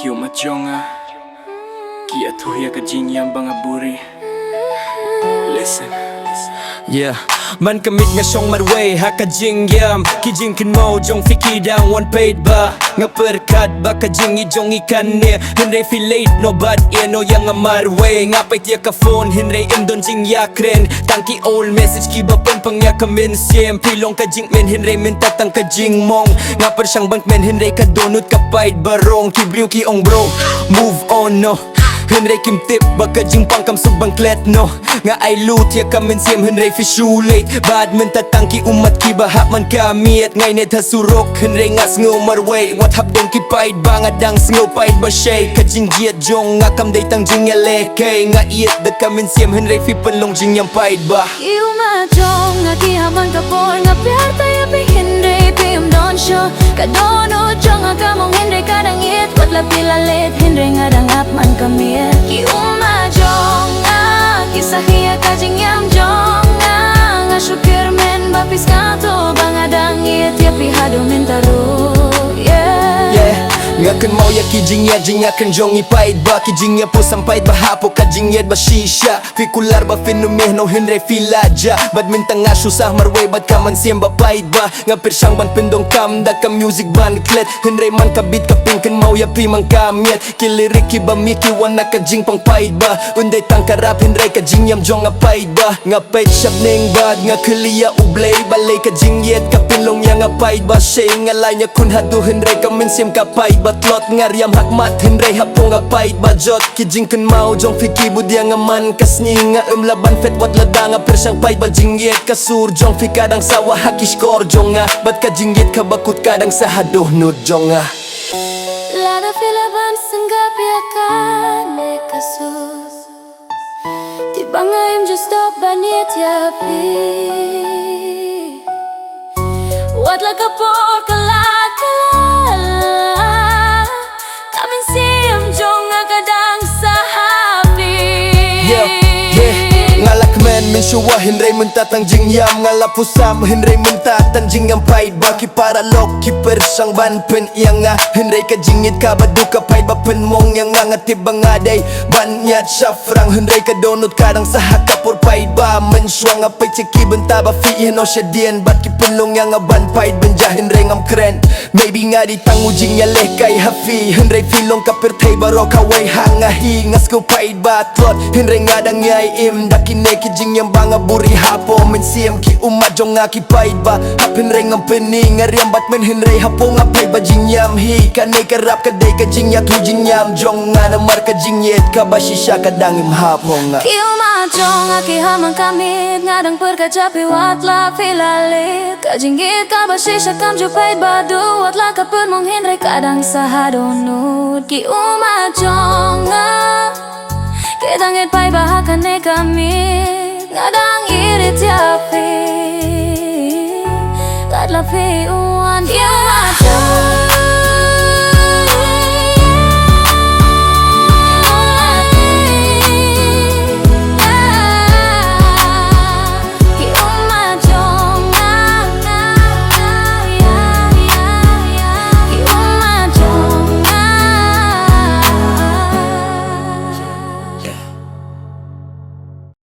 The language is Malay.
Kyo majonga Kia tuhia kajing yang bangaburi. Listen. Yeah, man kamit nga siyong marway hakajing yam kijing kin mo jong fiki down one paid ba nga perkat ba kajing ijong ikan ne hinre filate no bad no yang nga marway nga pay tiya ka phone hinre imdon jing yakren tangki old message ki ba pang ya kamin siem pilong kajing men hinre min tatang kajing mong nga per siyang bank men hinre ka donut ka paid barong kibriw ki ong bro move on no Henry kim tip baka jing pangkam subang klet no nga ay loot ya kamen siem Henry fishulate bad men tatangki umat ki bahap man kami at ngay net hasurok Henry ngas ngo marway what hap dong ki paid ba nga dang sngo paid ba shay kajing giat jong nga kam day tang jing kay nga iet da kamen siem Henry fi panlong jing yang paid ba Iu ma jong nga ki haman ka por nga piar tayo pi Henry pi don show kadono jong nga kamong Henry kadang iet wat la pilalet Henry nga dang ap man kami Ki uma jonga Kisah hiya kajing yam jonga Nga syukir men bapis kato Bangadang iya tiapi hado mintaro Yeah nga kan mau ya kijing ya jing akan jong ipaid ba kijing ya po sampai bahapo kajing ya ba shisha fikular ba fenomeh no Henry filaja badminton nga susah marway bad kaman siem ba paid ba nga persyang ban pendong kam da ka music ban klet Henry man kabit kaping kan mau ya pi mang kamiet kilirik ki ba miki wana kajing pang paid ba unday tangkarap Henry kajing yam jong nga paid ba nga paid shop ning bad nga kuliya ublay balay kajing yet kapinlong ya nga paid ba shay nga lanya kun hadu Henry kamen siem ka paid ba Batlot ngariam hakmat Henry hapong apay bajot kijing kan mau jong fiki budia nga man kasni nga laban fet wat lada nga persyang pay bajing yet kasur jong fi kadang sawa hakish kor jong nga bat kajing yet kabakut kadang sa haduh nud jong nga Lada filaban senggap ya kan me kasus Tiba ngaim just stop baniet ya pi Wat la kapor kalat kalala Kamin siem jong nga kadang sa happy ngalak men min syuwa Henry mentatang jing yam ngalap pusam Henry mentatan jing yang paid baki para lok ki persang ban pen yang nga Henry ka jingit ka baduka paid ba pen mong yang nga ngatib bangaday ban nyat syafrang Henry ka donut kadang sa hakapur paid ba men sywa nga pay ceki benta ba fi no syadien bat ki penlong yang nga ban paid benja Henry ngam kren maybe nga di tangu jing ya leh kay hafi Henry filong ka pertay baro kaway hangahi ngas ko paid ba tlot Henry nga dang yay im kine kijing yang banga buri hapo men siem ki umat jong nga ki paid ba hapin reng ang pening ngariam bat men Henry hapo nga pay ba jing yam hi kane karap kaday ka jing ya tu jing yam jong nga namar ka jing yet ka ba shisha kadang im hapo nga Ki umat jong nga ki hamang kamit ngadang perkacapi wat la filalit kajingit ka ba shisha kam jo paid ba du wat la kapun mong Henry kadang sa hadonut Ki umat jong nga Kedangit pay bahakan ne kami Ngadang irit yapi Kadla fi uwan